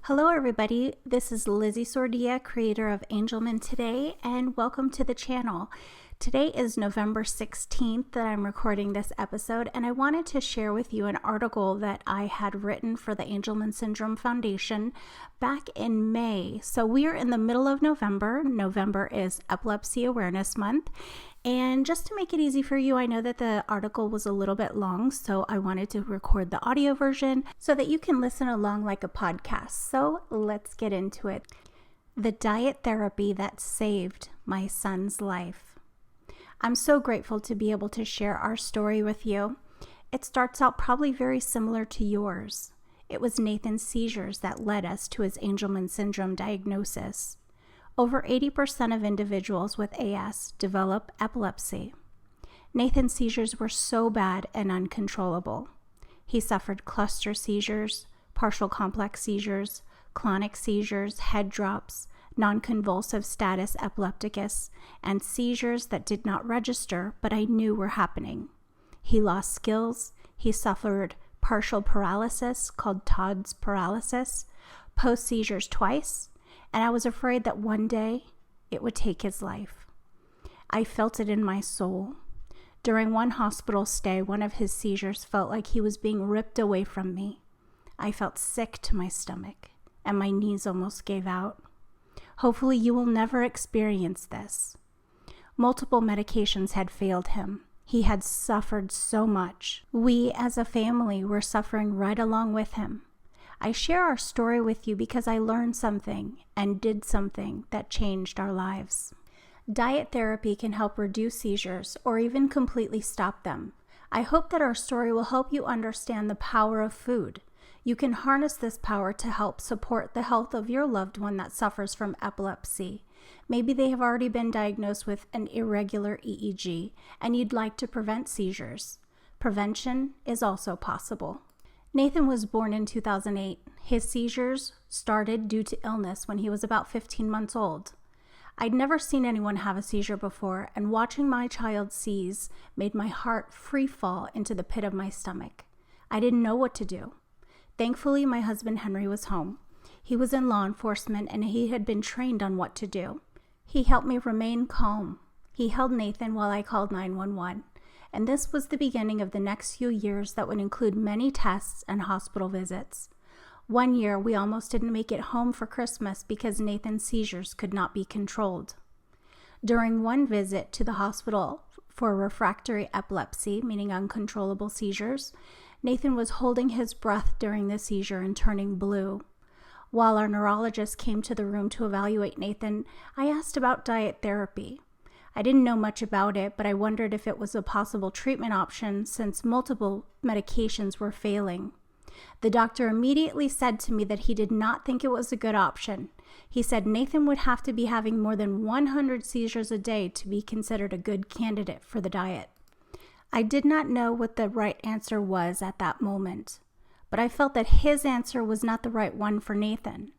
Hello everybody, this is Lizzie Sordia, creator of Angelman Today, and welcome to the channel. Today is November 16th that I'm recording this episode, and I wanted to share with you an article that I had written for the Angelman Syndrome Foundation back in May. So we are in the middle of November. November is Epilepsy Awareness Month. And just to make it easy for you, I know that the article was a little bit long, so I wanted to record the audio version so that you can listen along like a podcast. So let's get into it. The diet therapy that saved my son's life. I'm so grateful to be able to share our story with you. It starts out probably very similar to yours. It was Nathan's seizures that led us to his Angelman syndrome diagnosis. Over 80% of individuals with AS develop epilepsy. Nathan's seizures were so bad and uncontrollable. He suffered cluster seizures, partial complex seizures, clonic seizures, head drops, non-convulsive status epilepticus, and seizures that did not register but I knew were happening. He lost skills. He suffered partial paralysis called Todd's paralysis, post-seizures twice, and I was afraid that one day it would take his life. I felt it in my soul. During one hospital stay, one of his seizures felt like he was being ripped away from me. I felt sick to my stomach, and my knees almost gave out. Hopefully you will never experience this. Multiple medications had failed him. He had suffered so much. We as a family were suffering right along with him. I share our story with you because I learned something and did something that changed our lives. Diet therapy can help reduce seizures or even completely stop them. I hope that our story will help you understand the power of food. You can harness this power to help support the health of your loved one that suffers from epilepsy. Maybe they have already been diagnosed with an irregular EEG and you'd like to prevent seizures. Prevention is also possible. Nathan was born in 2008. His seizures started due to illness when he was about 15 months old. I'd never seen anyone have a seizure before, and watching my child seize made my heart free fall into the pit of my stomach. I didn't know what to do. Thankfully, my husband Henry was home. He was in law enforcement and he had been trained on what to do. He helped me remain calm. He held Nathan while I called 911. And this was the beginning of the next few years that would include many tests and hospital visits. One year, we almost didn't make it home for Christmas because Nathan's seizures could not be controlled. During one visit to the hospital for refractory epilepsy, meaning uncontrollable seizures, Nathan was holding his breath during the seizure and turning blue. While our neurologist came to the room to evaluate Nathan, I asked about diet therapy. I didn't know much about it, but I wondered if it was a possible treatment option since multiple medications were failing. The doctor immediately said to me that he did not think it was a good option. He said Nathan would have to be having more than 100 seizures a day to be considered a good candidate for the diet. I did not know what the right answer was at that moment, but I felt that his answer was not the right one for Nathan.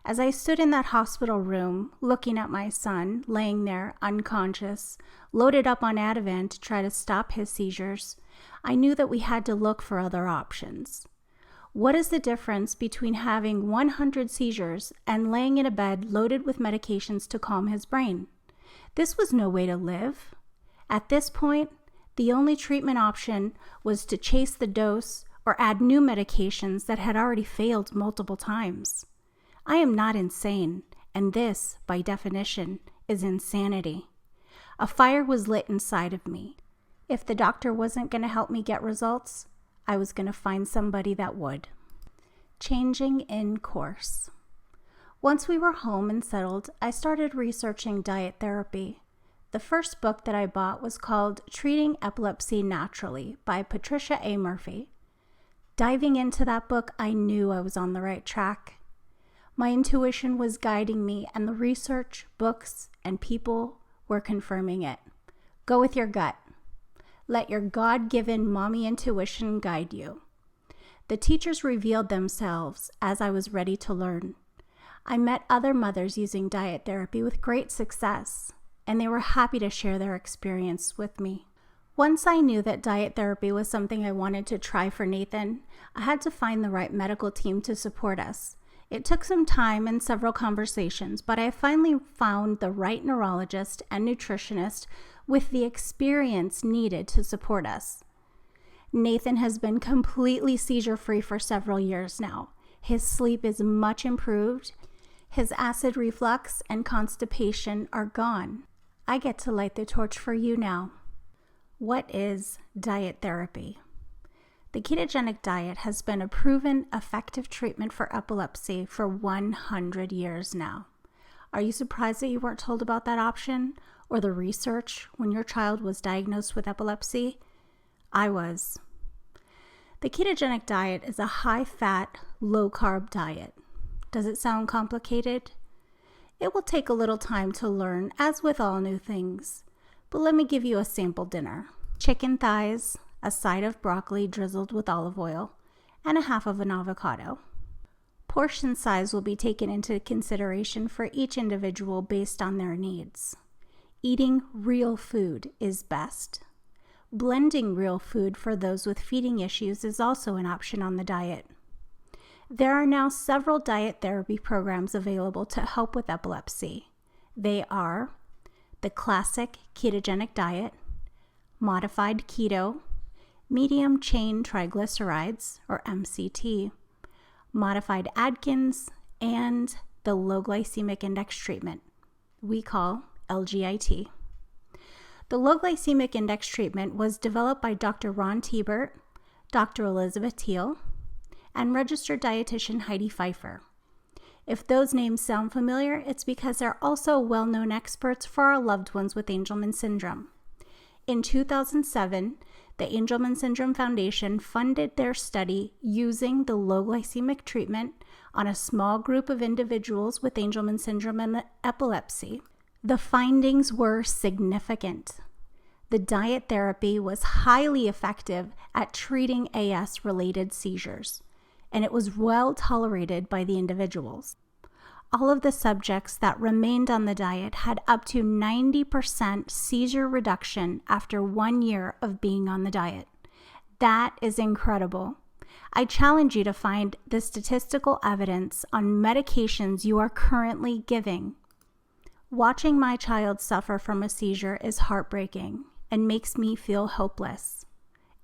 As I stood in that hospital room, looking at my son, laying there unconscious, loaded up on Ativan to try to stop his seizures, I knew that we had to look for other options. What is the difference between having 100 seizures and laying in a bed loaded with medications to calm his brain? This was no way to live. At this point, the only treatment option was to chase the dose or add new medications that had already failed multiple times. I am not insane, and this, by definition, is insanity. A fire was lit inside of me. If the doctor wasn't going to help me get results, I was going to find somebody that would. Changing in course. Once we were home and settled, I started researching diet therapy. The first book that I bought was called Treating Epilepsy Naturally by Patricia A. Murphy. Diving into that book, I knew I was on the right track. My intuition was guiding me, and the research, books, and people were confirming it. Go with your gut. Let your God-given mommy intuition guide you. The teachers revealed themselves as I was ready to learn. I met other mothers using diet therapy with great success, and they were happy to share their experience with me. Once I knew that diet therapy was something I wanted to try for Nathan, I had to find the right medical team to support us. It took some time and several conversations, but I finally found the right neurologist and nutritionist with the experience needed to support us. Nathan has been completely seizure-free for several years now. His sleep is much improved. His acid reflux and constipation are gone. I get to light the torch for you now. What is diet therapy? The ketogenic diet has been a proven effective treatment for epilepsy for 100 years now. Are you surprised that you weren't told about that option or the research when your child was diagnosed with epilepsy? I was. The ketogenic diet is a high-fat, low-carb diet. Does it sound complicated? It will take a little time to learn, as with all new things. But let me give you a sample dinner. Chicken thighs, a side of broccoli drizzled with olive oil, and a half of an avocado. Portion size will be taken into consideration for each individual based on their needs. Eating real food is best. Blending real food for those with feeding issues is also an option on the diet. There are now several diet therapy programs available to help with epilepsy. They are the classic ketogenic diet, modified keto, medium chain triglycerides, or MCT, modified Atkins, and the low-glycemic index treatment we call LGIT. The low-glycemic index treatment was developed by Dr. Ron Tebert, Dr. Elizabeth Teal, and registered dietitian Heidi Pfeiffer. If those names sound familiar, it's because they're also well-known experts for our loved ones with Angelman syndrome. In 2007, the Angelman Syndrome Foundation funded their study using the low-glycemic treatment on a small group of individuals with Angelman syndrome and epilepsy. The findings were significant. The diet therapy was highly effective at treating AS-related seizures, and it was well tolerated by the individuals. All of the subjects that remained on the diet had up to 90% seizure reduction after 1 year of being on the diet. That is incredible. I challenge you to find the statistical evidence on medications you are currently giving. Watching my child suffer from a seizure is heartbreaking and makes me feel helpless.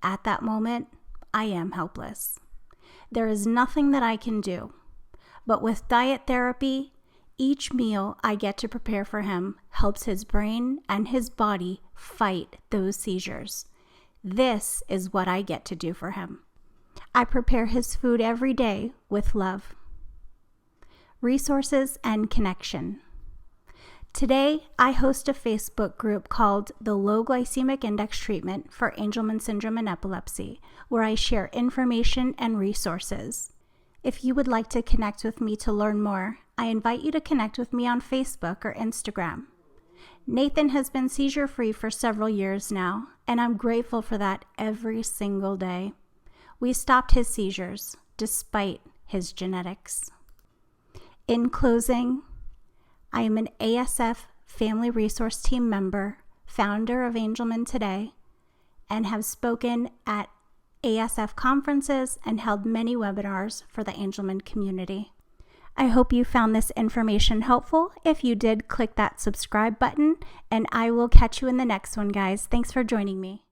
At that moment, I am helpless. There is nothing that I can do. But with diet therapy, each meal I get to prepare for him helps his brain and his body fight those seizures. This is what I get to do for him. I prepare his food every day with love. Resources and connection. Today, I host a Facebook group called the Low Glycemic Index Treatment for Angelman Syndrome and Epilepsy, where I share information and resources. If you would like to connect with me to learn more, I invite you to connect with me on Facebook or Instagram. Nathan has been seizure-free for several years now, and I'm grateful for that every single day. We stopped his seizures, despite his genetics. In closing, I am an ASF Family Resource Team member, founder of Angelman Today, and have spoken at ASF conferences and held many webinars for the Angelman community. I hope you found this information helpful. If you did, click that subscribe button, and I will catch you in the next one, guys. Thanks for joining me.